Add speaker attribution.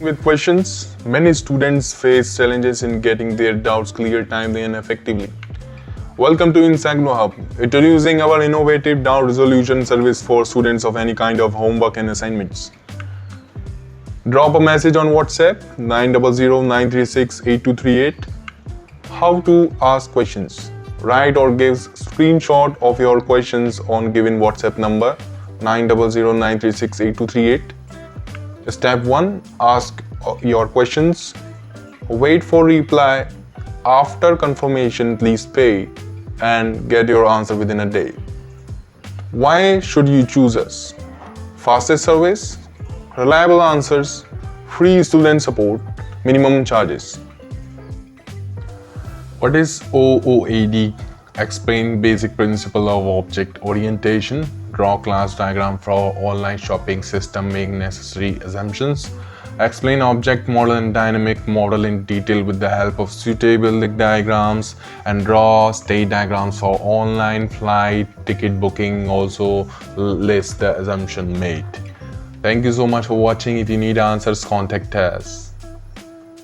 Speaker 1: With questions, many students face challenges in getting their doubts cleared timely and effectively. Welcome to IGNOU Hub, introducing our innovative doubt resolution service for students of any kind of homework and assignments. Drop a message on WhatsApp 900-936-8238. How to ask questions. Write or give screenshot of your questions on given WhatsApp number 900-936-8238. Step 1. Ask your questions. Wait for reply. After confirmation, please pay and get your answer within a day. Why should you choose us? Fastest service, reliable answers, free student support, minimum charges. What is OOAD? Explain basic principle of object orientation. Draw class diagram for online shopping system, make necessary assumptions. Explain object model and dynamic model in detail with the help of suitable diagrams, and draw state diagrams for online flight ticket booking. Also list the assumption made. Thank you so much for watching. If you need answers, contact us.